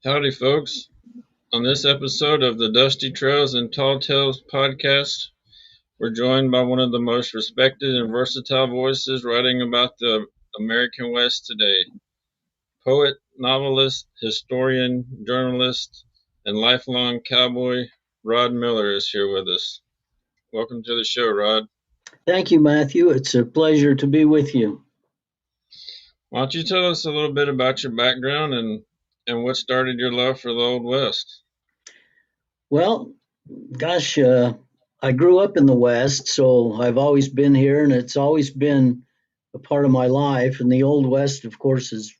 Howdy, folks. On this episode of the Dusty Trails and Tall Tales podcast, we're joined by one of the most respected and versatile voices writing about the American West today. Poet, novelist, historian, journalist, and lifelong cowboy Rod Miller is here with us. Welcome to the show, Rod. Thank you, Matthew. It's a pleasure to be with you. Why don't you tell us a little bit about your background and what started your love for the Old West? Well, gosh, I grew up in the West, so I've always been here, and it's always been a part of my life. And the Old West, of course, is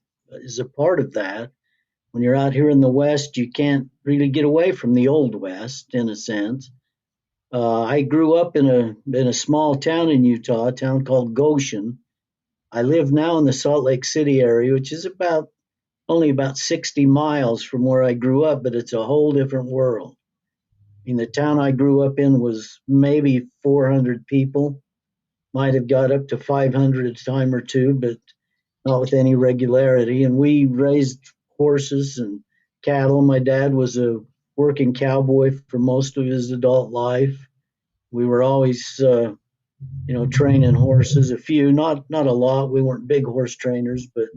a part of that. When you're out here in the West, you can't really get away from the Old West, in a sense. I grew up in a small town in Utah, a town called Goshen. I live now in the Salt Lake City area, which is about only about 60 miles from where I grew up, but it's a whole different world. I mean, the town I grew up in was maybe 400 people, might have got up to 500 a time or two, but not with any regularity. And we raised horses and cattle. My dad was a working cowboy for most of his adult life. We were always, training horses. A few, not a lot. We weren't big horse trainers, but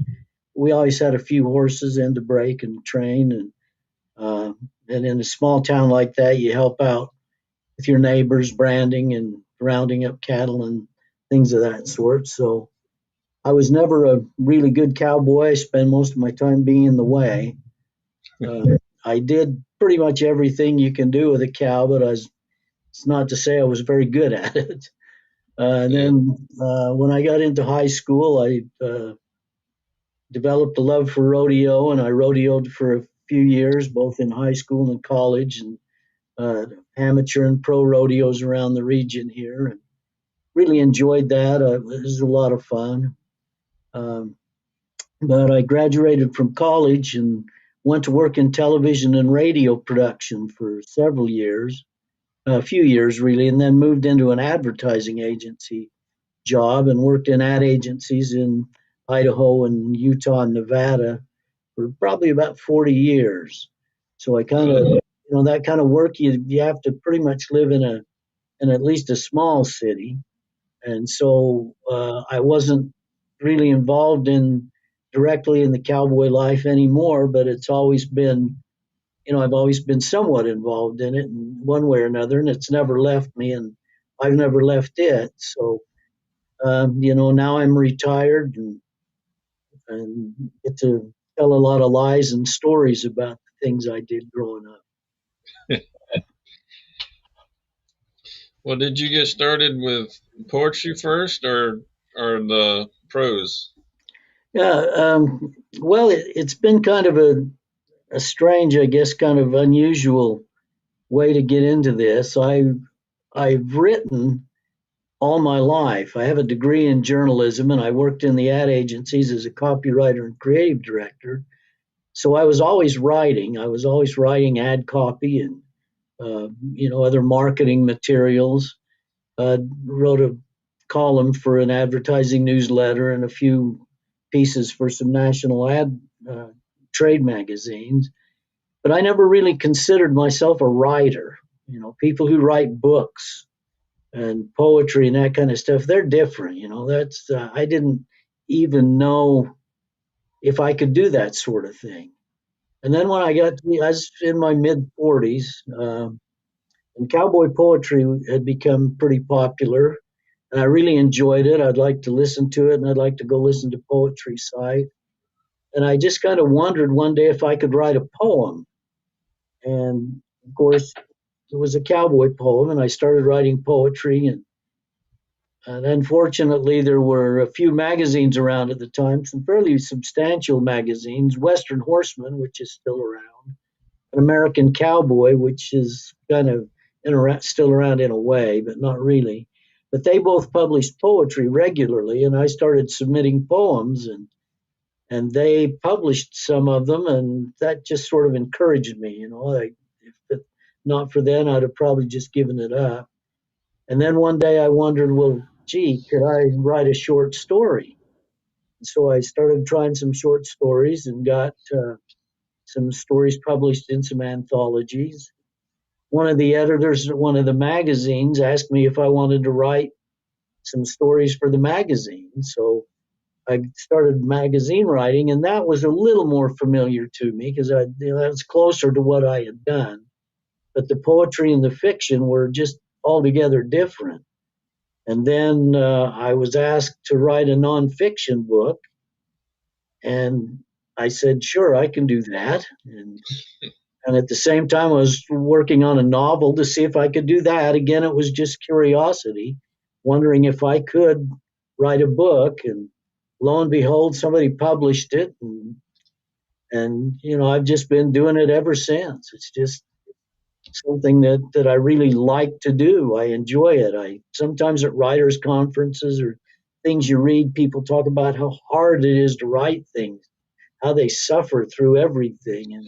we always had a few horses in to break and train. Uh, and in a small town like that, you help out with your neighbors, branding and rounding up cattle and things of that sort. So I was never a really good cowboy. I spent most of my time being in the way. I did pretty much everything you can do with a cow, but it's not to say I was very good at it. And Yeah. then when I got into high school, I developed a love for rodeo, and I rodeoed for a few years, both in high school and college, and amateur and pro rodeos around the region here, and really enjoyed that. It was a lot of fun. Um, but I graduated from college and went to work in television and radio production for several years, a few years really, and then moved into an advertising agency job and worked in ad agencies in Idaho and Utah and Nevada for probably about 40 years. So I kind of, that kind of work, you have to pretty much live in at least a small city. And so I wasn't really involved in directly in the cowboy life anymore, but it's always been, I've always been somewhat involved in it in one way or another, and it's never left me, and I've never left it. So, now I'm retired and get to tell a lot of lies and stories about the things I did growing up. Well, did you get started with poetry first or the prose? Yeah, well, it's been kind of a strange, I guess, kind of unusual way to get into this. I've written all my life. I have a degree in journalism, and I worked in the ad agencies as a copywriter and creative director. So I was always writing. I was always writing ad copy and other marketing materials. Wrote a column for an advertising newsletter and a few pieces for some national ad uh, trade magazines. But I never really considered myself a writer. People who write books and poetry and that kind of stuff, they're different. That's I didn't even know if I could do that sort of thing. And then when I was in my mid 40s, and cowboy poetry had become pretty popular, and I really enjoyed it. I'd like to listen to it, and I'd like to go listen to poetry site. And I just kind of wondered one day if I could write a poem. And of course, it was a cowboy poem, and I started writing poetry. And unfortunately, there were a few magazines around at the time, some fairly substantial magazines, Western Horseman, which is still around, an American Cowboy, which is kind of still around in a way, but not really. But they both published poetry regularly, and I started submitting poems, and they published some of them, and that just sort of encouraged me. If it, not for then, I'd have probably just given it up. And then one day I wondered, well, gee, could I write a short story? So I started trying some short stories and got some stories published in some anthologies. One of the editors at one of the magazines asked me if I wanted to write some stories for the magazine. So I started magazine writing, and that was a little more familiar to me because that's closer to what I had done. But the poetry and the fiction were just altogether different. And then I was asked to write a nonfiction book, and I said, sure, I can do that. And at the same time, I was working on a novel to see if I could do that. Again, it was just curiosity, wondering if I could write a book. And lo and behold, somebody published it. And I've just been doing it ever since. It's just something that I really like to do. I enjoy it. I sometimes at writers' conferences or things you read, people talk about how hard it is to write things, how they suffer through everything. And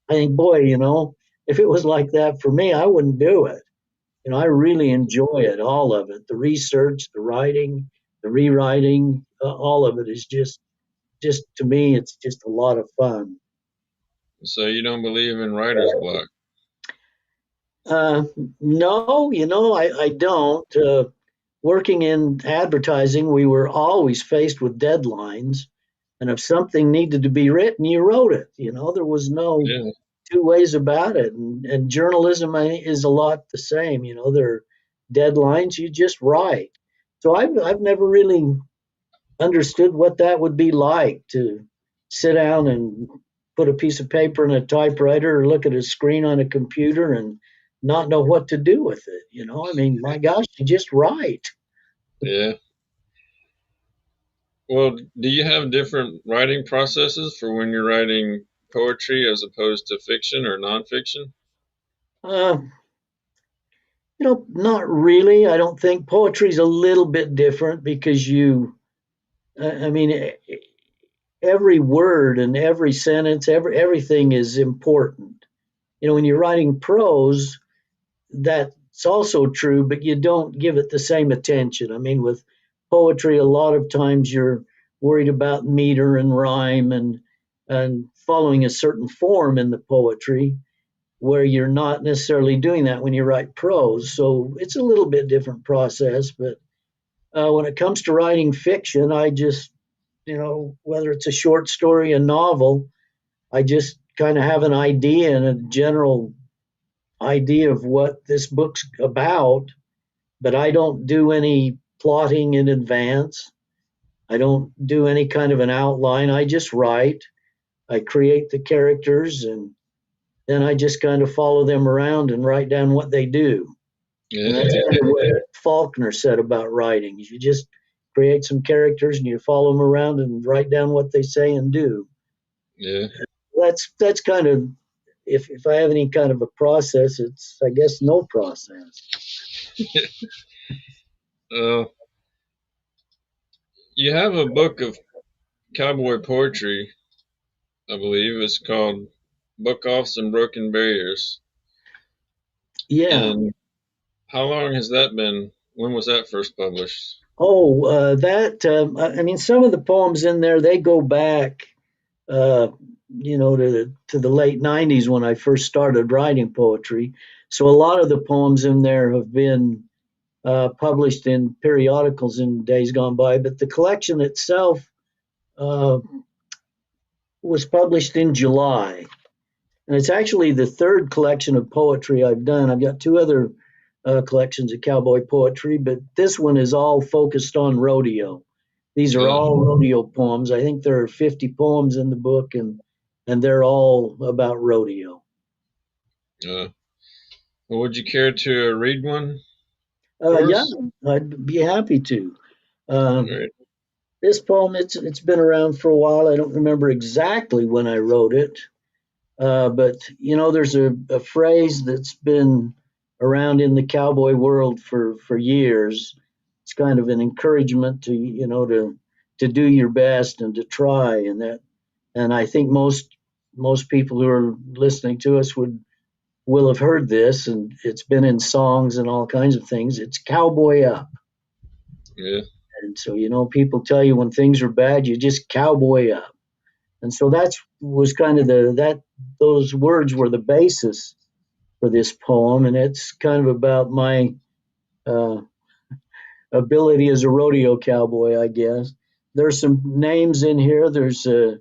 I think, boy, if it was like that for me, I wouldn't do it. I really enjoy it, all of it. The research, the writing, the rewriting, all of it is just to me, it's just a lot of fun. So you don't believe in writer's block? Uh, no, I don't. Working in advertising, we were always faced with deadlines. And if something needed to be written, you wrote it. There was no Yeah, two ways about it. And journalism is a lot the same. There are deadlines, you just write. So I've never really understood what that would be like to sit down and put a piece of paper in a typewriter or look at a screen on a computer and not know what to do with it. I mean, my gosh, you just write. yeah. Well, do you have different writing processes for when you're writing poetry as opposed to fiction or nonfiction? Uh, not really. I don't think poetry's a little bit different because I mean, every word and every sentence, everything is important. When you're writing prose, that's also true, but you don't give it the same attention. I mean, with poetry, a lot of times you're worried about meter and rhyme and following a certain form in the poetry, where you're not necessarily doing that when you write prose. So it's a little bit different process. But when it comes to writing fiction, I just, whether it's a short story, a novel, I just kind of have an idea and a general idea of what this book's about, but I don't do any plotting in advance. I don't do any kind of an outline. I just write. I create the characters, and then I just kind of follow them around and write down what they do. And Yeah, that's kind of what Faulkner said about writing. You just create some characters and you follow them around and write down what they say and do. yeah. That's kind of, if I have any kind of a process, it's, I guess, no process. Uh, you have a book of cowboy poetry, I believe. It's called Book Offs and Broken Barriers. Yeah. And how long has that been? When was that first published? Oh, that I mean, some of the poems in there, they go back, uh, to the late '90s when I first started writing poetry. So a lot of the poems in there have been published in periodicals in days gone by. But the collection itself uh, was published in July. And it's actually the third collection of poetry I've done. I've got two other collections of cowboy poetry, but this one is all focused on rodeo. These are Uh, all rodeo poems. I think there are 50 poems in the book, and they're all about rodeo. uh, well, would you care to read one for Yeah, us? I'd be happy to. Um, All right. this poem, it's been around for a while. I don't remember exactly when I wrote it. But there's a phrase that's been around in the cowboy world for years. It's kind of an encouragement to to do your best and to try, and I think most people who are listening to us will have heard this, and it's been in songs and all kinds of things. It's cowboy up, Yeah, and so people tell you when things are bad, you just cowboy up. And so that was kind of those words were the basis for this poem, and it's kind of about my uh, ability as a rodeo cowboy, I guess. There's some names in here. There's a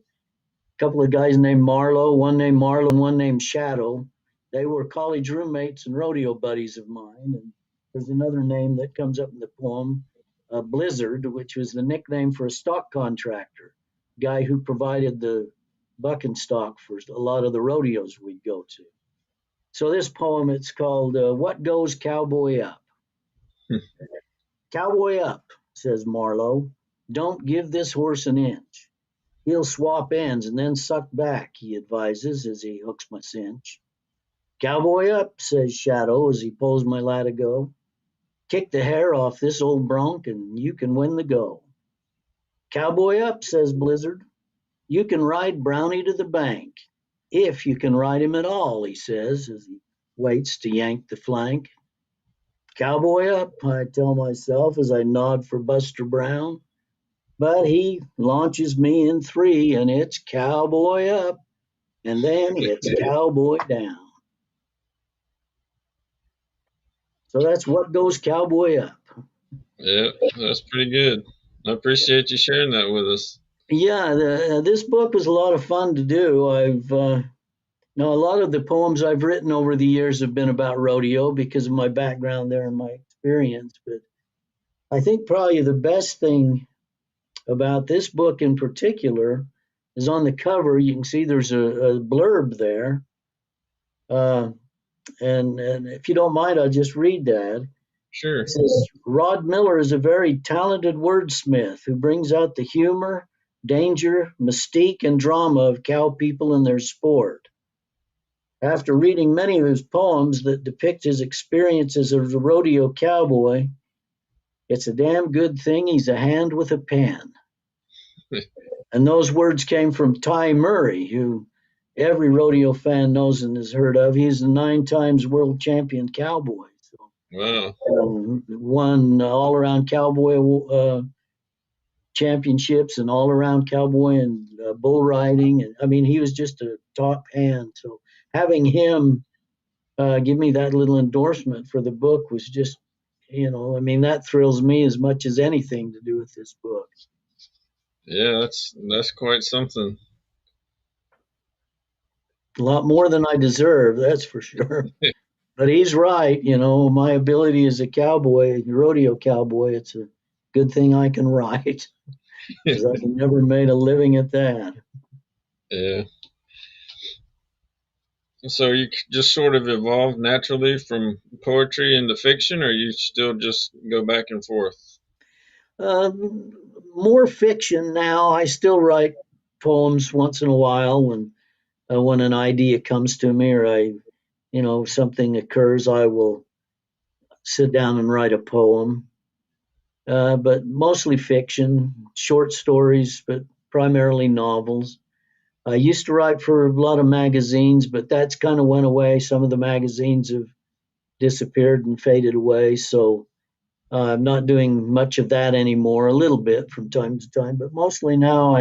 couple of guys named one named Marlowe and one named Shadow. They were college roommates and rodeo buddies of mine. And there's another name that comes up in the poem, Blizzard, which was the nickname for a stock contractor, guy who provided the bucking stock for a lot of the rodeos we'd go to. So this poem, it's called What Goes Cowboy Up? Cowboy up, says Marlowe. Don't give this horse an inch. He'll swap ends and then suck back, he advises as he hooks my cinch. Cowboy up, says Shadow as he pulls my latigo. Kick the hair off this old bronc and you can win the go. Cowboy up, says Blizzard. You can ride Brownie to the bank. If you can ride him at all, he says as he waits to yank the flank. Cowboy up, I tell myself as I nod for Buster Brown. But he launches me in three, and it's cowboy up, and then it's cowboy down. So that's what goes cowboy up. Yeah, that's pretty good. I appreciate you sharing that with us. Yeah, this book was a lot of fun to do. Now a lot of the poems I've written over the years have been about rodeo because of my background there and my experience. But I think probably the best thing about this book in particular is on the cover. You can see there's a blurb there. And if you don't mind, I'll just read that. Sure. It says, Rod Miller is a very talented wordsmith who brings out the humor, danger, mystique, and drama of cow people and their sport. After reading many of his poems that depict his experiences as a rodeo cowboy, it's a damn good thing he's a hand with a pen. And those words came from Ty Murray, who every rodeo fan knows and has heard of. He's a 9 times world champion cowboy. So, Wow. won all around cowboy championships and all around cowboy and bull riding. And I mean, he was just a top hand. So having him give me that little endorsement for the book was just, I mean, that thrills me as much as anything to do with this book. Yeah, that's quite something. A lot more than I deserve, that's for sure. But he's right, my ability as a cowboy, rodeo cowboy, it's a good thing I can write because I've never made a living at that. Yeah. So you just sort of evolved naturally from poetry into fiction, or you still just go back and forth? More fiction now. I still write poems once in a while when an idea comes to me or something occurs. I will sit down and write a poem. But mostly fiction, short stories, but primarily novels. I used to write for a lot of magazines, but that's kind of went away. Some of the magazines have disappeared and faded away. So I'm not doing much of that anymore, a little bit from time to time, but mostly now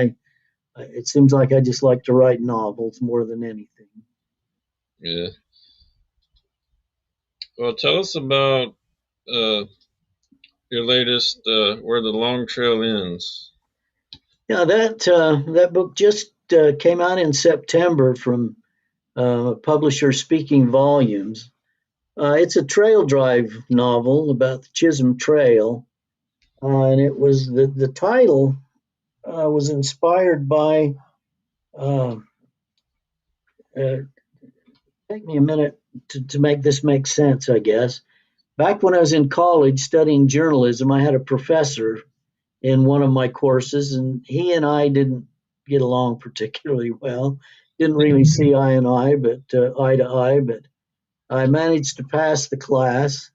it seems like I just like to write novels more than anything. Yeah. Well, tell us about uh, your latest, Where the Long Trail Ends. Yeah, that book just came out in September from publisher Speaking Volumes. It's a trail drive novel about the Chisholm Trail, and it was the title was inspired by. Uh, uh, Take me a minute to make this make sense, I guess. Back when I was in college studying journalism, I had a professor in one of my courses, and he and I didn't get along particularly well. Didn't really see eye to eye, but I managed to pass the class,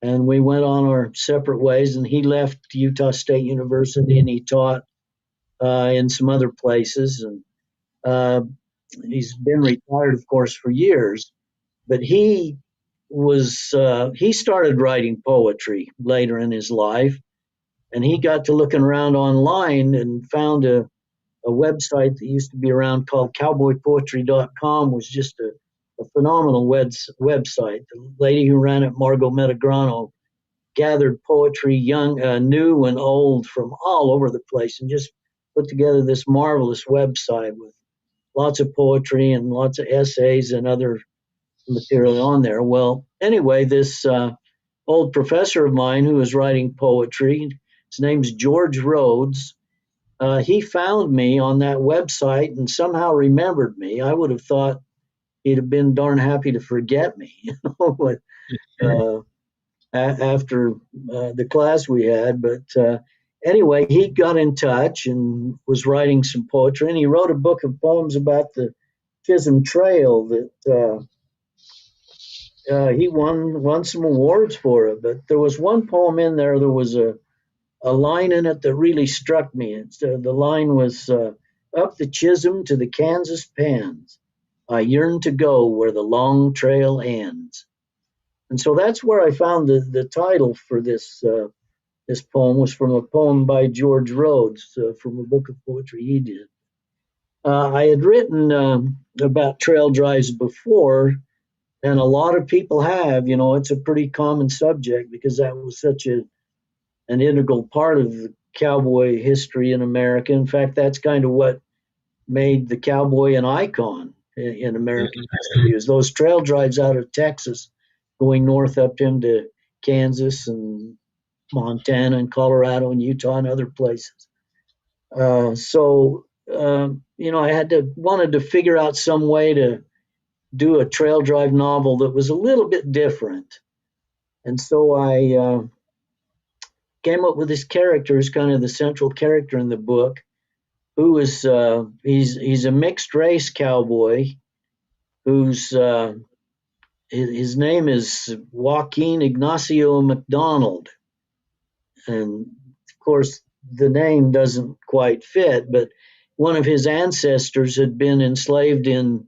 and we went on our separate ways. And he left Utah State University, and he taught in some other places, and uh, he's been retired, of course, for years. But he started writing poetry later in his life, and he got to looking around online and found a a website that used to be around called cowboypoetry.com was just a phenomenal website. The lady who ran it, Margot Metagrano, gathered poetry, young, new, and old, from all over the place, and just put together this marvelous website with lots of poetry and lots of essays and other material on there. Well, anyway, this old professor of mine who was writing poetry, his name's George Rhodes. He found me on that website and somehow remembered me. I would have thought he'd have been darn happy to forget me, uh, after the class we had. But anyway, he got in touch and was writing some poetry, and he wrote a book of poems about the Chisholm Trail that he won some awards for it. But there was one poem in there. There was a line in it that really struck me. The line was, "Up the Chisholm to the Kansas Pans, I yearn to go where the long trail ends." And so that's where I found the title for this poem was from a poem by George Rhodes, from a book of poetry he did. I had written about trail drives before, and a lot of people have. It's a pretty common subject because that was such an integral part of the cowboy history in America. In fact, that's kind of what made the cowboy an icon in American history, is those trail drives out of Texas going north up into Kansas and Montana and Colorado and Utah and other places. I wanted to figure out some way to do a trail drive novel that was a little bit different. And so I came up with this character who's kind of the central character in the book, who is he's a mixed race cowboy who's his name is Joaquin Ignacio McDonald, and of course the name doesn't quite fit, but one of his ancestors had been enslaved in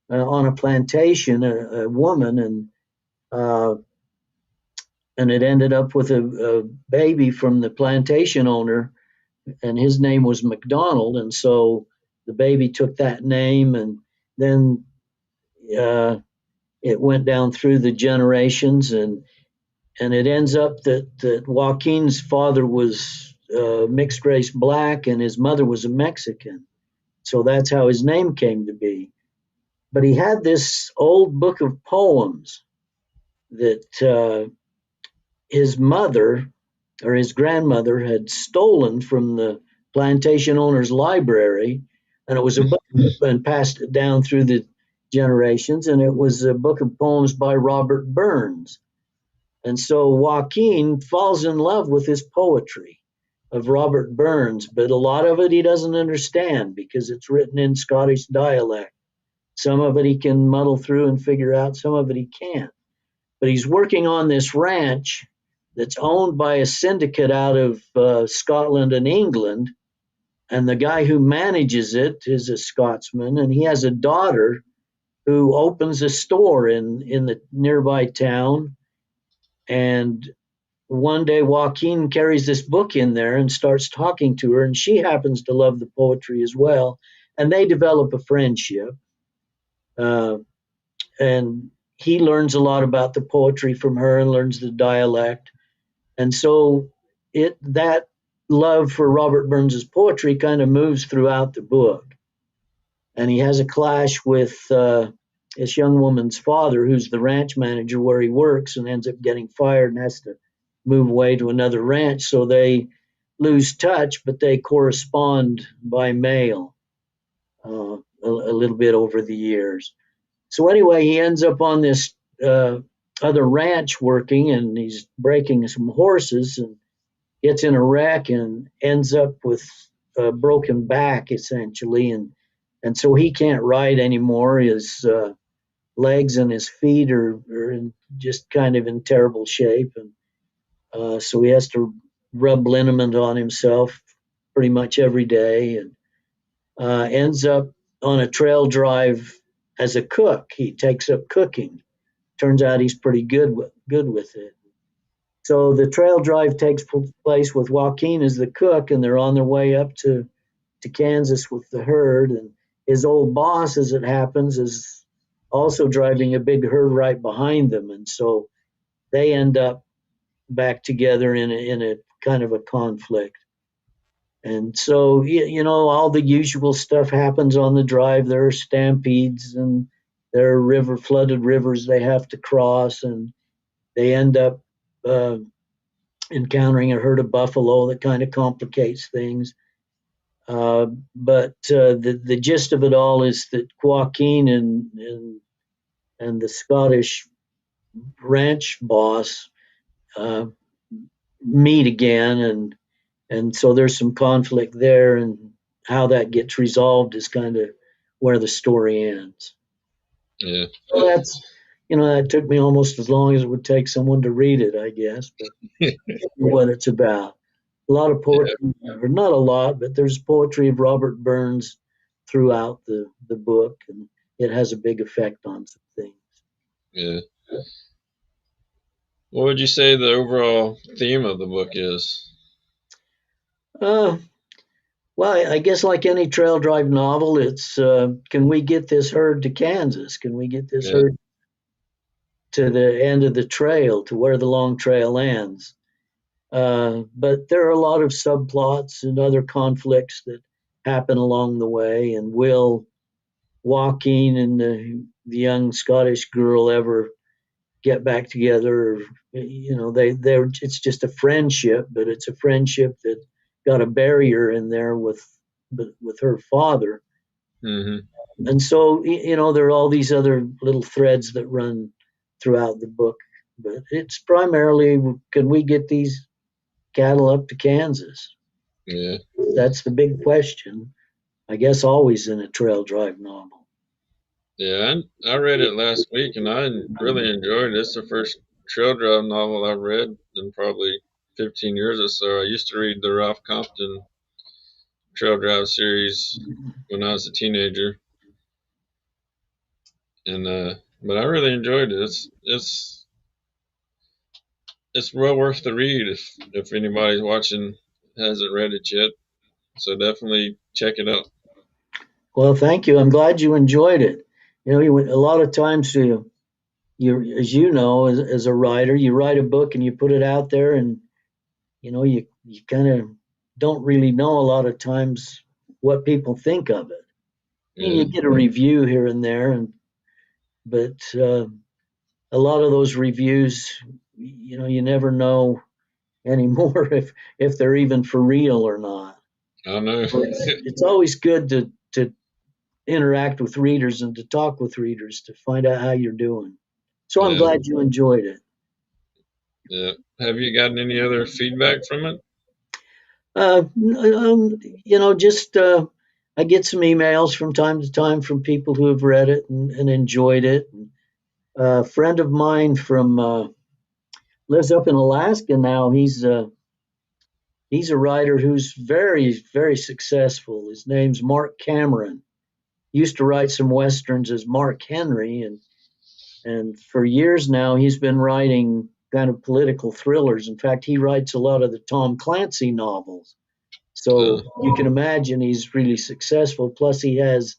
on a plantation, a woman, uh, and it ended up with a baby from the plantation owner, and his name was McDonald, and so the baby took that name, and then uh, it went down through the generations, and it ends up that Joaquin's father was mixed race black, and his mother was a Mexican, so that's how his name came to be. But he had this old book of poems that his mother or his grandmother had stolen from the plantation owner's library, and it was a book and passed it down through the generations, and it was a book of poems by Robert Burns. And so Joaquin falls in love with this poetry of Robert Burns, but a lot of it he doesn't understand because it's written in Scottish dialect. Some of it he can muddle through and figure out, some of it he can't. But he's working on this ranch that's owned by a syndicate out of Scotland and England. And the guy who manages it is a Scotsman, and he has a daughter who opens a store in the nearby town. And one day Joaquin carries this book in there and starts talking to her, and she happens to love the poetry as well. And they develop a friendship. Uh, and he learns a lot about the poetry from her and learns the dialect. And so that love for Robert Burns's poetry kind of moves throughout the book. And he has a clash with this young woman's father, who's the ranch manager where he works, and ends up getting fired and has to move away to another ranch. So they lose touch, but they correspond by mail a little bit over the years. So anyway, he ends up on this other ranch working, and he's breaking some horses and gets in a wreck and ends up with a broken back essentially, and so he can't ride anymore. His legs and his feet are just kind of in terrible shape, and so he has to rub liniment on himself pretty much every day, and ends up on a trail drive as a cook. He takes up cooking. Turns out he's pretty good with it. So the trail drive takes place with Joaquin as the cook, and they're on their way up to to Kansas with the herd, and his old boss, as it happens, is also driving a big herd right behind them, and so they end up back together in a kind of a conflict. And so, all the usual stuff happens on the drive. There are stampedes and there are flooded rivers they have to cross, and they end up uh, encountering a herd of buffalo that kind of complicates things. But the gist of it all is that Joaquin and the Scottish ranch boss uh, meet again, and so there's some conflict there, and how that gets resolved is kind of where the story ends. Yeah. So that took me almost as long as it would take someone to read it, I guess, but what it's about. A lot of Yeah. poetry, or not a lot, but there's poetry of Robert Burns throughout the book, and it has a big effect on some things. Yeah. What would you say the overall theme of the book is? Uh, well, I guess like any trail drive novel, it's can we get this herd to Kansas? Can we get this Yeah. herd to the end of the trail, to where the long trail ends? But there are a lot of subplots and other conflicts that happen along the way. And will Joaquin and the young Scottish girl ever get back together? They're it's just a friendship, but it's a friendship that got a barrier in there with her father. Hmm. And so, there are all these other little threads that run throughout the book. But it's primarily, can we get these cattle up to Kansas? Yeah. That's the big question, I guess, always in a trail drive novel. Yeah. I read it last week and I really enjoyed it. It's the first trail drive novel I've read in probably 15 years or so. I used to read the Ralph Compton trail drive series when I was a teenager, and but I really enjoyed it. It's well worth the read if anybody's watching hasn't read it yet. So definitely check it out. Well, thank you. I'm glad you enjoyed it. A lot of times as you know, as a writer, you write a book and you put it out there, and you kind of don't really know a lot of times what people think of it. I mean, Yeah, you get a review here and there, but a lot of those reviews, you never know anymore if they're even for real or not. I know. So it's always good to interact with readers and to talk with readers to find out how you're doing. So I'm Yeah, glad you enjoyed it. yeah. Have you gotten any other feedback from it? Just I get some emails from time to time from people who have read it and enjoyed it. A friend of mine from lives up in Alaska now. He's a writer who's very, very successful. His name's Mark Cameron. Used to write some westerns as Mark Henry, and for years now he's been writing kind of political thrillers. In fact, he writes a lot of the Tom Clancy novels. Uh, So you can imagine he's really successful. Plus, he has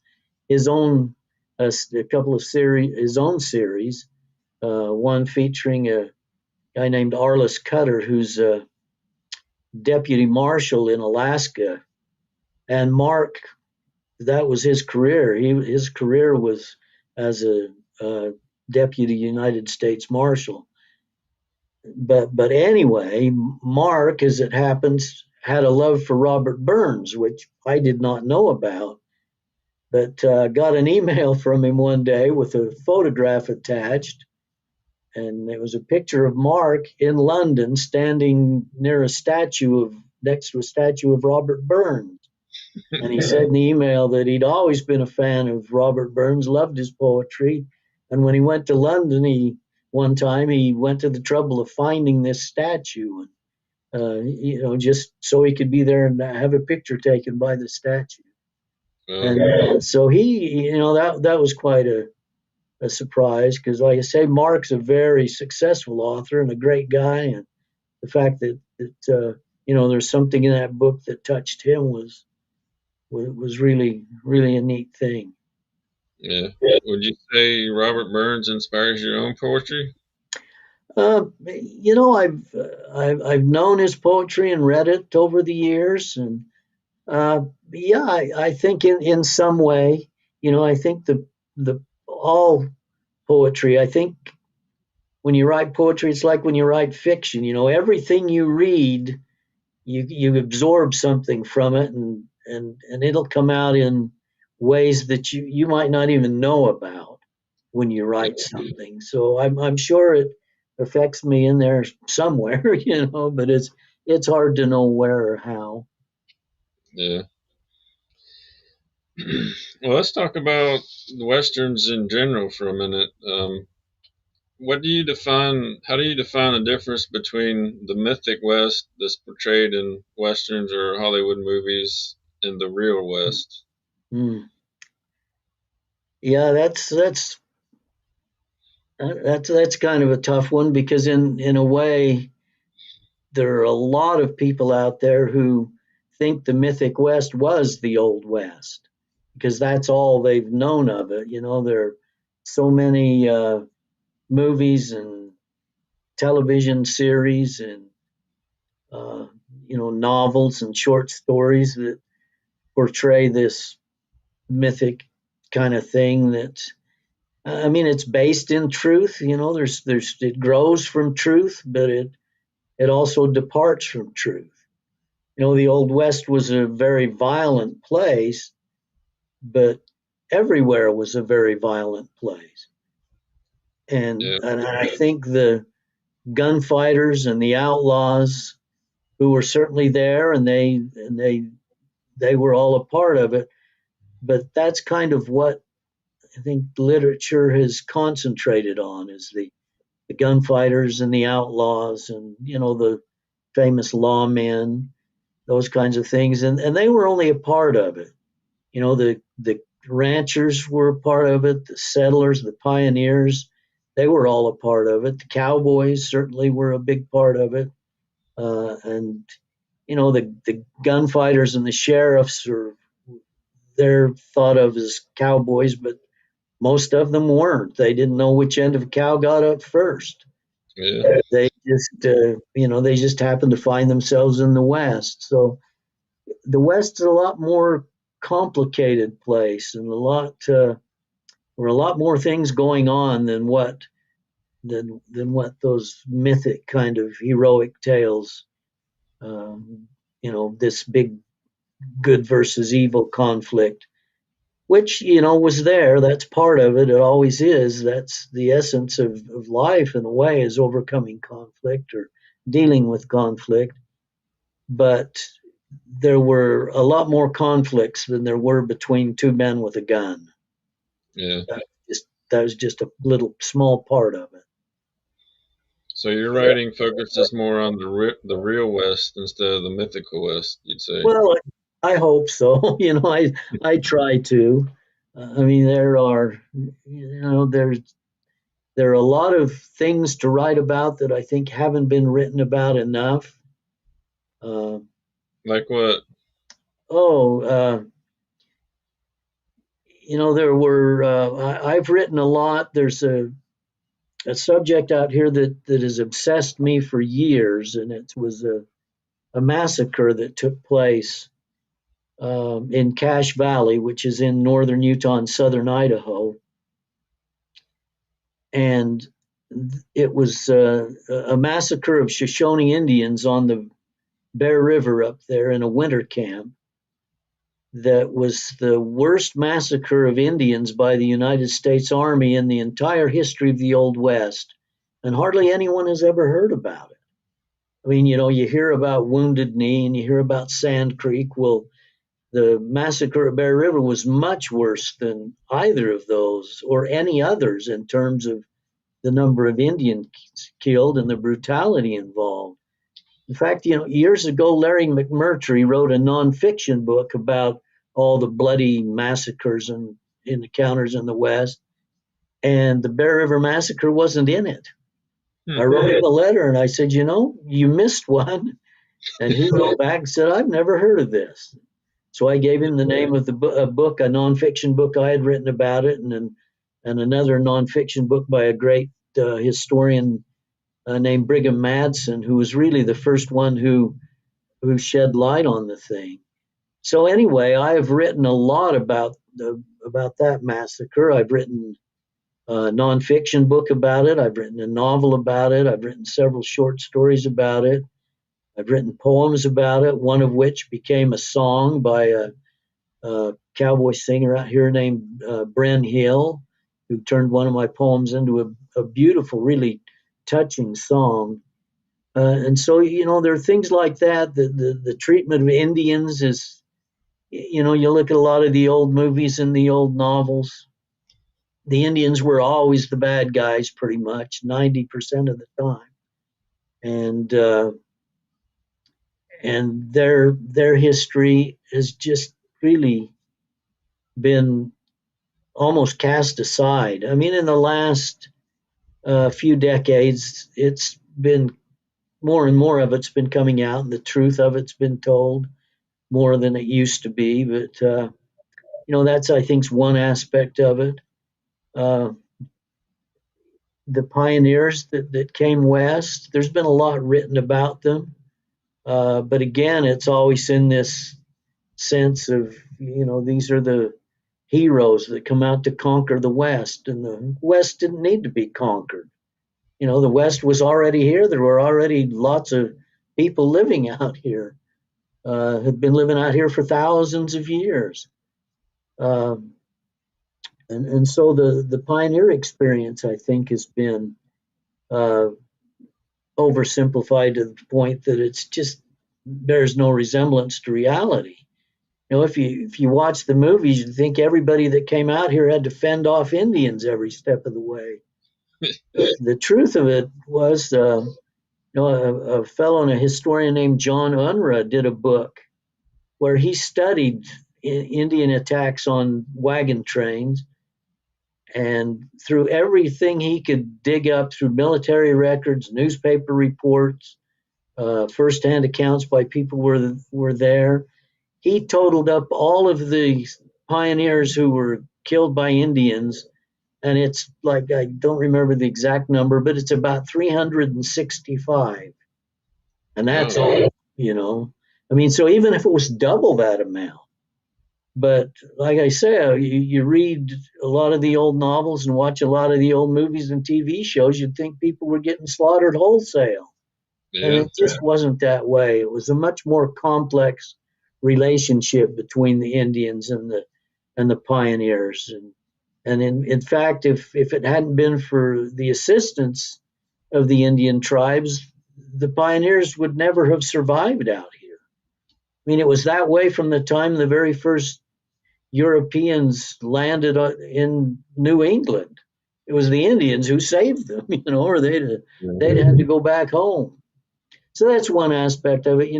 his own a couple of his own series. One featuring a guy named Arliss Cutter, who's a deputy marshal in Alaska. And Mark, that was his career. His career was as a deputy United States Marshal. But anyway, Mark, as it happens, had a love for Robert Burns, which I did not know about. But got an email from him one day with a photograph attached, and it was a picture of Mark in London standing next to a statue of Robert Burns. And he said in the email that he'd always been a fan of Robert Burns, loved his poetry, and when he went to London, one time he went to the trouble of finding this statue, just so he could be there and have a picture taken by the statue. well, And so that was quite a surprise because, like I say, Mark's a very successful author and a great guy, and the fact that there's something in that book that touched him was really really a neat thing. Yeah. Would you say Robert Burns inspires your own poetry? I've known his poetry and read it over the years, and uh, yeah, I think in some way, I think the all poetry. I think when you write poetry, it's like when you write fiction. Everything you read, you absorb something from it, and it'll come out in ways that you might not even know about when you write something. So I'm sure it affects me in there somewhere, but it's hard to know where or how. Yeah. Well, let's talk about the westerns in general for a minute. What do you define? How do you define the difference between the mythic West that's portrayed in westerns or Hollywood movies and the real West? Hmm. Yeah, that's kind of a tough one because in a way there are a lot of people out there who think the mythic West was the old West because that's all they've known of it. There are so many movies and television series and uh, novels and short stories that portray this mythic kind of thing that I mean it's based in truth. There's it grows from truth, but it also departs from truth. The Old West was a very violent place, but everywhere was a very violent place. Yeah, And I think the gunfighters and the outlaws who were certainly there, and they were all a part of it. But that's kind of what I think literature has concentrated on is the gunfighters and the outlaws, and the famous lawmen, those kinds of things, and they were only a part of it. The ranchers were a part of it, the settlers, the pioneers, they were all a part of it. The cowboys certainly were a big part of it. And the gunfighters and the sheriffs are they're thought of as cowboys, but most of them weren't. They didn't know which end of a cow got up first. yeah, They just happened to find themselves in the West. So the West is a lot more complicated place, and there were a lot more things going on than what those mythic kind of heroic tales. This big good versus evil conflict, which was there. That's part of it. It always is. That's the essence of life in a way, is overcoming conflict or dealing with conflict. But there were a lot more conflicts than there were between two men with a gun. yeah. That was just a little small part of it. So your writing focuses more on the real West instead of the mythical West, you'd say. Well, I hope so. I try to. I mean, there are a lot of things to write about that I think haven't been written about enough. Uh, Like what? oh, there were. I've written a lot. There's a subject out here that has obsessed me for years, and it was a massacre that took place in Cache Valley, which is in northern Utah and southern Idaho. And it was a massacre of Shoshone Indians on the Bear River up there in a winter camp that was the worst massacre of Indians by the United States Army in the entire history of the Old West. And hardly anyone has ever heard about it. I mean, you hear about Wounded Knee and you hear about Sand Creek. Well, the massacre at Bear River was much worse than either of those or any others in terms of the number of Indians killed and the brutality involved. In fact, years ago, Larry McMurtry wrote a nonfiction book about all the bloody massacres and encounters in the West, and the Bear River Massacre wasn't in it. I Hmm. wrote him a letter and I said, you missed one. And he wrote back and said, I've never heard of this. So I gave him the name of the book, a nonfiction book I had written about it, and another nonfiction book by a great historian named Brigham Madsen, who was really the first one who shed light on the thing. So anyway, I have written a lot about that massacre. I've written a nonfiction book about it. I've written a novel about it. I've written several short stories about it. I've written poems about it, one of which became a song by a cowboy singer out here named Bren Hill, who turned one of my poems into a beautiful, really touching song. And so, there are things like that. The treatment of Indians is, you look at a lot of the old movies and the old novels. The Indians were always the bad guys, pretty much 90% of the time, and their history has just really been almost cast aside. I mean, in the last few decades, it's been more and more of it's been coming out, and the truth of it's been told more than it used to be. But that's, I think, one aspect of it. Uh, the pioneers that came west, there's been a lot written about them, but again, it's always in this sense of these are the heroes that come out to conquer the West, and the West didn't need to be conquered. The West was already here. There were already lots of people living out here, had been living out here for thousands of years. Um, and so the pioneer experience, I think, has been uh, oversimplified to the point that it's just bears no resemblance to reality. If you watch the movies, you think everybody that came out here had to fend off Indians every step of the way. The truth of it was, a fellow and a historian named John Unruh did a book where he studied Indian attacks on wagon trains, and through everything he could dig up through military records, newspaper reports, firsthand accounts by people who were there, he totaled up all of the pioneers who were killed by Indians, and it's like, I don't remember the exact number, but it's about 365. And that's Wow. all, I mean, so even if it was double that amount, but like I say, you read a lot of the old novels and watch a lot of the old movies and TV shows, you'd think people were getting slaughtered wholesale. And Yeah. it just wasn't that way. It was a much more complex relationship between the Indians and the pioneers. And in fact, if it hadn't been for the assistance of the Indian tribes, the pioneers would never have survived out here. I mean, it was that way from the time the very first Europeans landed in New England. It was the Indians who saved them, or they'd had to go back home. So that's one aspect of it.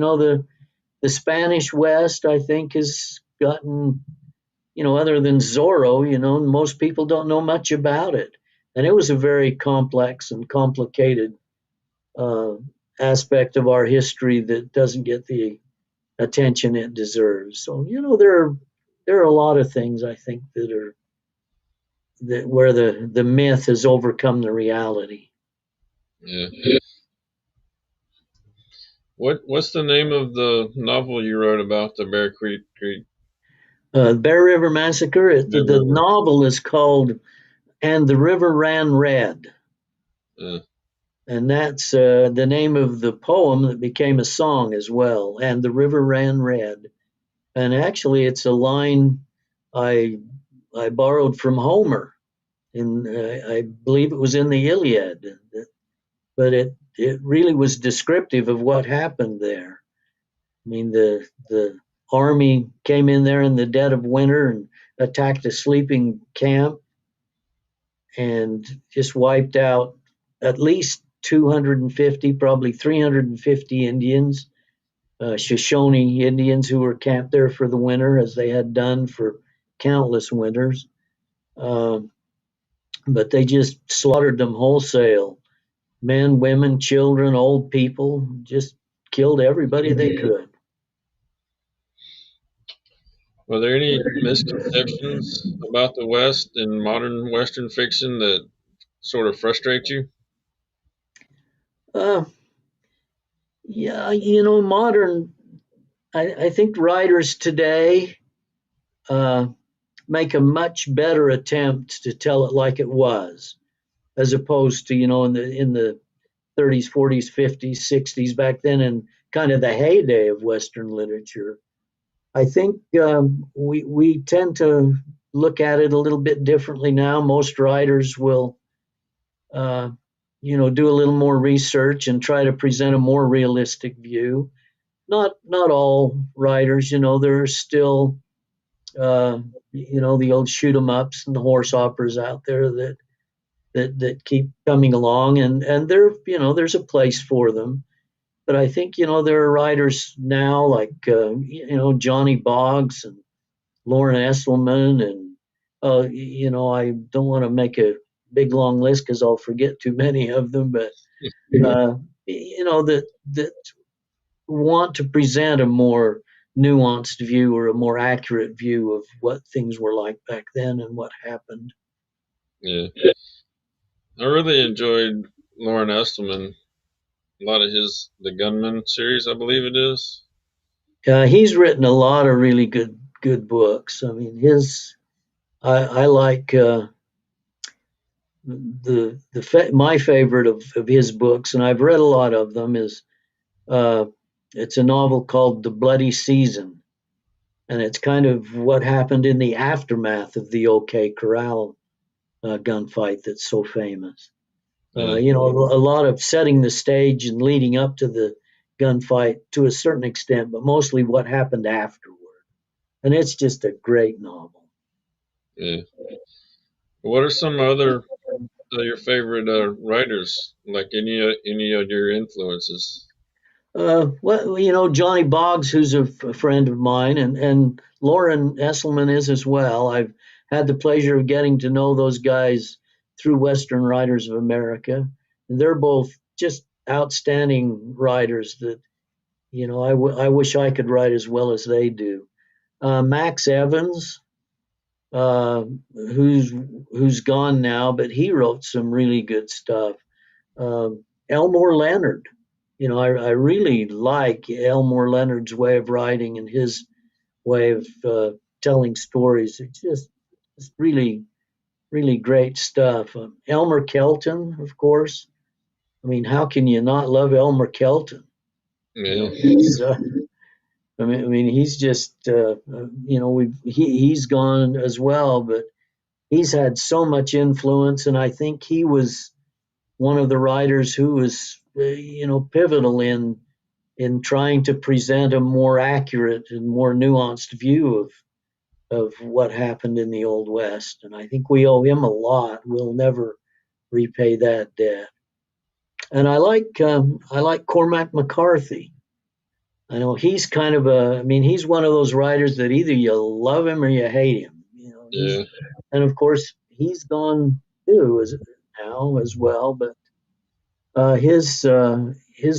The Spanish West, I think, has gotten, other than Zorro, most people don't know much about it. And it was a very complex and complicated uh, aspect of our history that doesn't get the attention it deserves. So, there are a lot of things, I think, that where the myth has overcome the reality. Yeah. What's the name of the novel you wrote about the Bear Creek Bear River Massacre. Bear The River? novel is called "And the River Ran Red," Uh, and that's the name of the poem that became a song as well. "And the River Ran Red," and actually, it's a line I I borrowed from Homer, and I believe it was in the Iliad, but it really was descriptive of what happened there. I mean, the army came in there in the dead of winter and attacked a sleeping camp and just wiped out at least 250, probably 350 Indians, Shoshone Indians who were camped there for the winter, as they had done for countless winters. Um, but they just slaughtered them wholesale. Men, women, children, old people, just killed everybody they could. Were there any misconceptions about the West in modern Western fiction that sort of frustrate you? Uh, yeah, modern. I think writers today uh, make a much better attempt to tell it like it was, as opposed to in the 30s, 40s, 50s, 60s back then, and kind of the heyday of Western literature. I think we tend to look at it a little bit differently now. Most writers will, uh, do a little more research and try to present a more realistic view. Not all writers, there are still, the old shoot 'em ups and the horse operas out there that keep coming along, and there's a place for them. But I think there are writers now like Johnny Boggs and Lauren Esselman, and I don't want to make a big long list because I'll forget too many of them, but that want to present a more nuanced view or a more accurate view of what things were like back then and what happened. Yeah, I really enjoyed Lauren Estelman. A lot of his The Gunman series, I believe it is. He's written a lot of really good books. I mean, I like my favorite of his books, and I've read a lot of them. Is uh, It's a novel called The Bloody Season, and it's kind of what happened in the aftermath of the OK Corral gunfight that's so famous. Yeah, A lot of setting the stage and leading up to the gunfight to a certain extent, but mostly what happened afterward. And it's just a great novel. yeah. What are some other your favorite writers? Like any of your influences? Well, Johnny Boggs, who's a friend of mine, and Lauren Esselman is as well. I've had the pleasure of getting to know those guys through Western Writers of America. They're both just outstanding writers that, I wish I could write as well as they do. Max Evans, uh, who's who's gone now, but he wrote some really good stuff. Elmore Leonard, I really like Elmore Leonard's way of writing and his way of telling stories. It's really, really great stuff. Elmer Kelton, of course. I mean, how can you not love Elmer Kelton? Yeah, He's I mean, he's just he's gone as well, but he's had so much influence, and I think he was one of the writers who was pivotal in trying to present a more accurate and more nuanced view of what happened in the Old West. And I think we owe him a lot. We'll never repay that debt. And I like Cormac McCarthy. I know he's kind of I mean, he's one of those writers that either you love him or you hate him. yeah, And of course he's gone too now as well. But his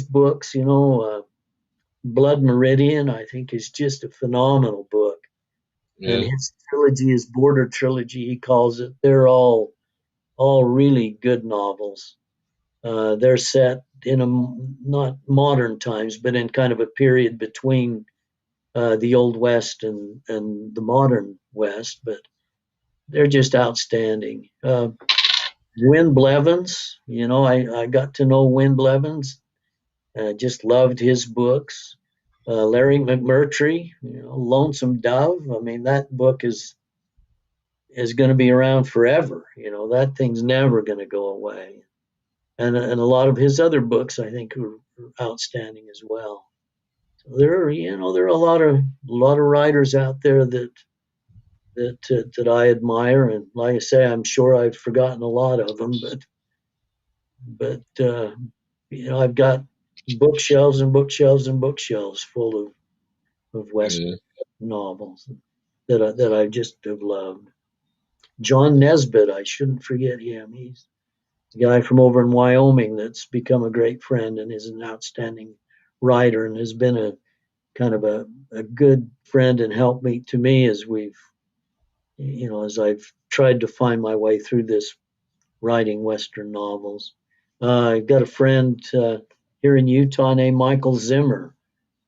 books, Blood Meridian, I think is just a phenomenal book. And yeah, his trilogy, his Border trilogy, he calls it. They're all really good novels. They're set in not modern times, but in kind of a period between the Old West and the modern West. But they're just outstanding. Win Blevins, I got to know Win Blevins. Just loved his books. Larry McMurtry, Lonesome Dove. I mean, that book is going to be around forever. That thing's never going to go away. And a lot of his other books, I think, are outstanding as well. So there are a lot of writers out there that I admire, and like I say, I'm sure I've forgotten a lot of them, but I've got bookshelves and bookshelves and bookshelves full of West yeah, novels that I just have loved. John Nesbitt, I shouldn't forget him. He's a guy from over in Wyoming that's become a great friend and is an outstanding writer and has been a kind of a good friend and helpmeet to me as I've tried to find my way through this writing Western novels. I've got a friend here in Utah named Michael Zimmer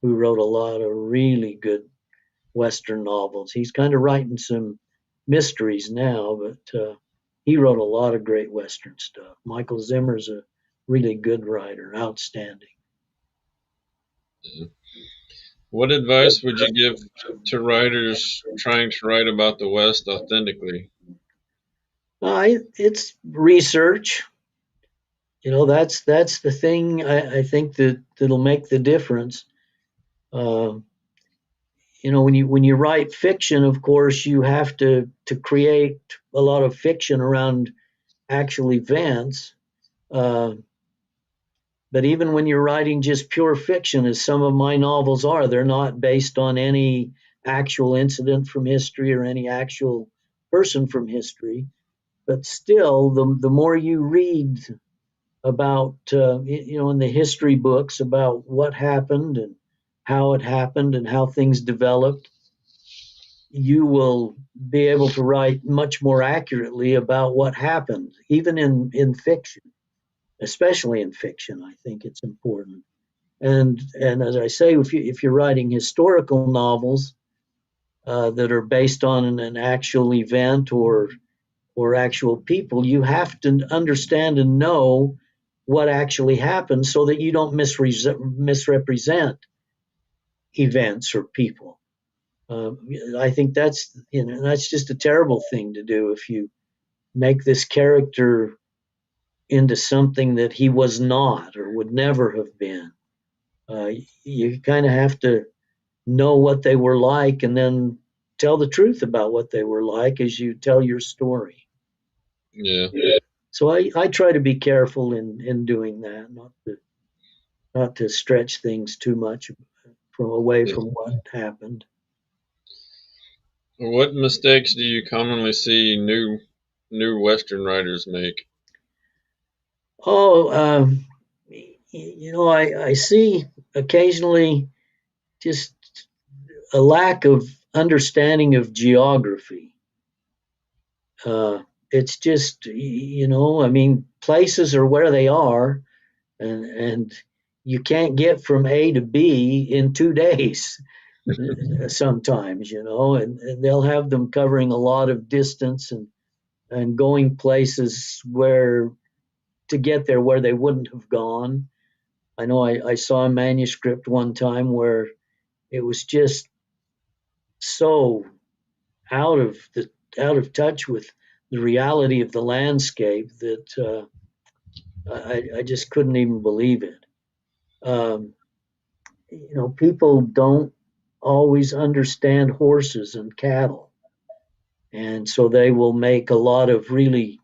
who wrote a lot of really good Western novels. He's kind of writing some mysteries now, but he wrote a lot of great Western stuff. Michael Zimmer's a really good writer, outstanding. What advice would you give to writers trying to write about the West authentically? It's research. That's the thing I think that'll make the difference. Uh, when you write fiction, of course, you have to create a lot of fiction around actual events. Uh, but even when you're writing just pure fiction, as some of my novels are, they're not based on any actual incident from history or any actual person from history. But still, the more you read about, in the history books about what happened and how it happened and how things developed, you will be able to write much more accurately about what happened, even in fiction, especially in fiction. I think it's important. And as I say, if you're writing historical novels that are based on an actual event or actual people, you have to understand and know what actually happened so that you don't misrepresent events or people. Uh, I think that's just a terrible thing to do if you make this character into something that he was not or would never have been. Uh, you kind of have to know what they were like and then tell the truth about what they were like as you tell your story. Yeah, So I try to be careful in doing that, not to stretch things too much from away yeah. from what happened. What mistakes do you commonly see new Western writers make? Oh, I see occasionally just a lack of understanding of geography. Uh, it's just, I mean, places are where they are, and you can't get from A to B in 2 days sometimes, and they'll have them covering a lot of distance and going places where to get there where they wouldn't have gone. I know I saw a manuscript one time where it was just so out of the out of touch with the reality of the landscape that I just couldn't even believe it. Um, people don't always understand horses and cattle, and so they will make a lot of really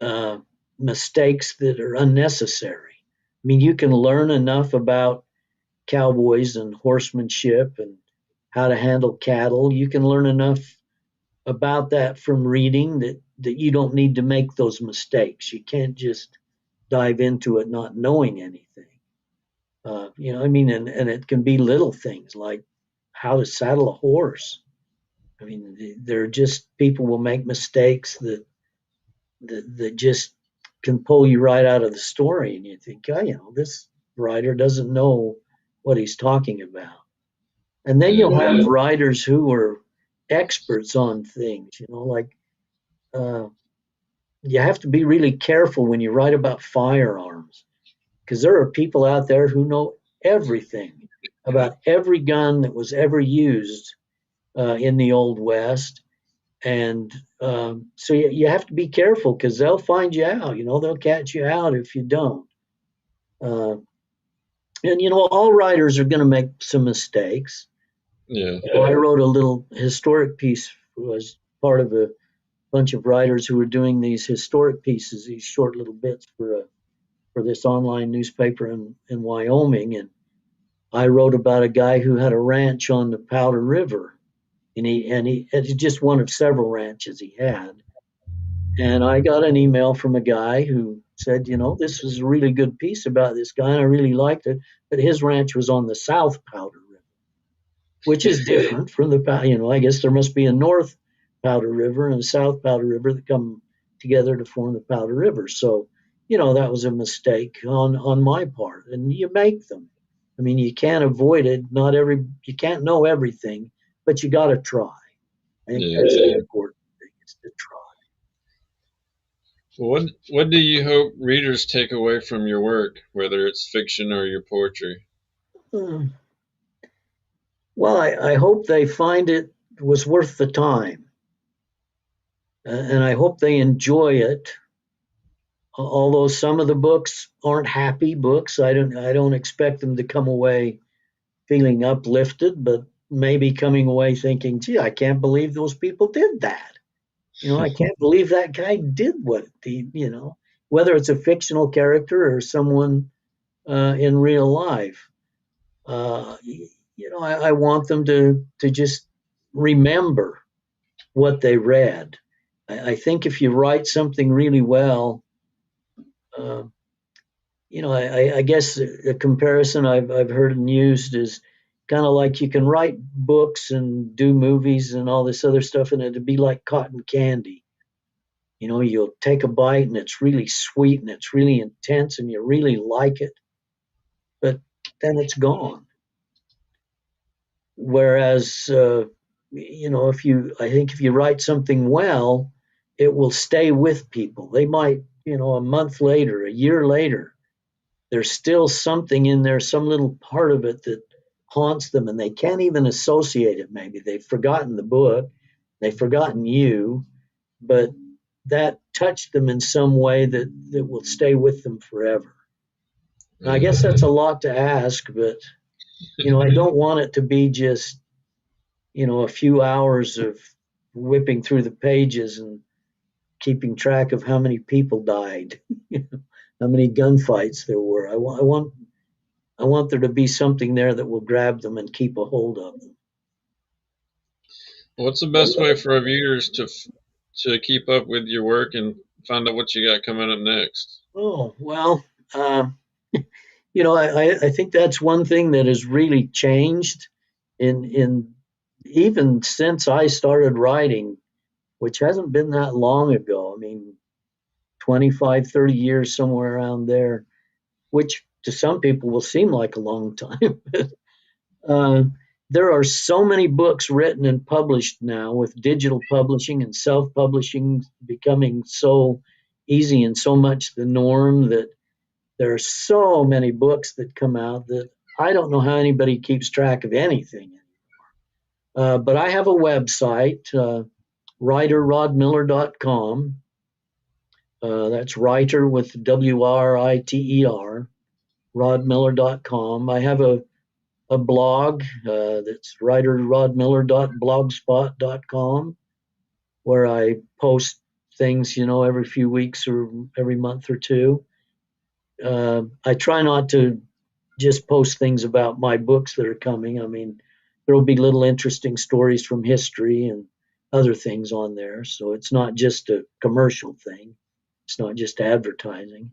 uh, mistakes that are unnecessary. I mean, you can learn enough about cowboys and horsemanship and how to handle cattle. You can learn enough about that from reading that you don't need to make those mistakes. You can't just dive into it not knowing anything. I mean, and it can be little things like how to saddle a horse. I mean, there are just people will make mistakes that just can pull you right out of the story, and you think, oh, this writer doesn't know what he's talking about. And then Yeah, you'll have writers who are experts on things, like uh, you have to be really careful when you write about firearms because there are people out there who know everything about every gun that was ever used in the Old West. And so you have to be careful because they'll find you out. They'll catch you out if you don't. Uh, and all writers are going to make some mistakes. yeah, I wrote a little historic piece, was part of a bunch of writers who were doing these historic pieces, these short little bits for this online newspaper in Wyoming. And I wrote about a guy who had a ranch on the Powder River, and it's just one of several ranches he had. And I got an email from a guy who said, this was a really good piece about this guy, and I really liked it. But his ranch was on the South Powder River. which is different from I guess there must be a North Powder River and a South Powder River that come together to form the Powder River. So, that was a mistake on my part. And you make them. I mean, you can't avoid it. You can't know everything, but you got to try. I think Yeah. that's the important thing is to try. Well, what do you hope readers take away from your work, whether it's fiction or your poetry? Uh, well, I hope they find it was worth the time, and I hope they enjoy it. Although some of the books aren't happy books, I don't expect them to come away feeling uplifted, but maybe coming away thinking, "Gee, I can't believe those people did that." I can't believe that guy did what whether it's a fictional character or someone in real life. I want them to just remember what they read. I think if you write something really well, uh, I guess a comparison I've heard and used is kind of like you can write books and do movies and all this other stuff, and it'd be like cotton candy. You'll take a bite and it's really sweet and it's really intense and you really like it, but then it's gone. Whereas, I think if you write something well, it will stay with people. They might, a month later, a year later, there's still something in there, some little part of it that haunts them and they can't even associate it. Maybe they've forgotten the book, they've forgotten you, but that touched them in some way that will stay with them forever. And I Yeah. guess that's a lot to ask, but I don't want it to be just a few hours of whipping through the pages and keeping track of how many people died, how many gunfights there were. I want there to be something there that will grab them and keep a hold of them. What's the best way for our viewers to keep up with your work and find out what you got coming up next? Oh well, uh, I think that's one thing that has really changed in even since I started writing, which hasn't been that long ago. I mean, 25, 30 years, somewhere around there, which to some people will seem like a long time. uh, there are so many books written and published now with digital publishing and self publishing becoming so easy and so much the norm that there are so many books that come out that I don't know how anybody keeps track of anything. But I have a website, writerrodmiller.com. That's writer with WRITER, rodmiller.com. I have a blog that's writerrodmiller.blogspot.com where I post things, every few weeks or every month or two. I try not to just post things about my books that are coming. I mean, there will be little interesting stories from history and other things on there. So it's not just a commercial thing, it's not just advertising.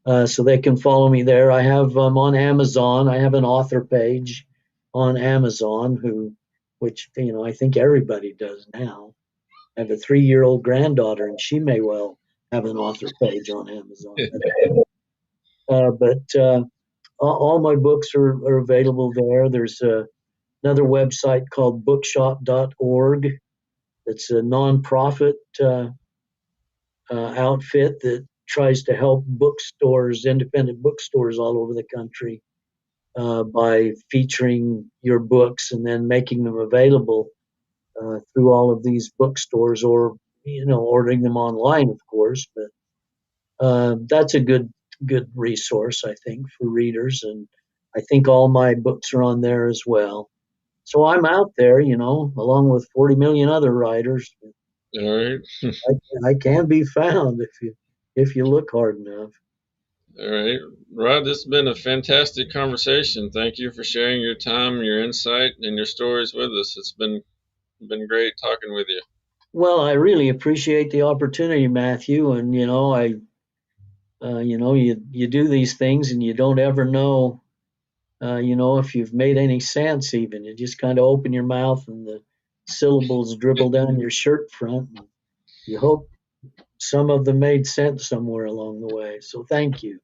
So they can follow me there. I have on Amazon. I have an author page on Amazon, which I think everybody does now. I have a 3-year-old granddaughter, and she may well have an author page on Amazon. But all my books are available there. There's another website called bookshop.org. It's a nonprofit outfit that tries to help bookstores, independent bookstores all over the country, by featuring your books and then making them available through all of these bookstores, or ordering them online, of course. But that's a good resource, I think, for readers, and I think all my books are on there as well. So I'm out there, along with 40 million other writers. All right. I can be found if you look hard enough. All right. Rod, this has been a fantastic conversation. Thank you for sharing your time, your insight, and your stories with us. It's been great talking with you. Well, I really appreciate the opportunity, Matthew. And you do these things, and you don't ever know if you've made any sense. Even you just kind of open your mouth and the syllables dribble down your shirt front. And you hope some of them made sense somewhere along the way. So thank you.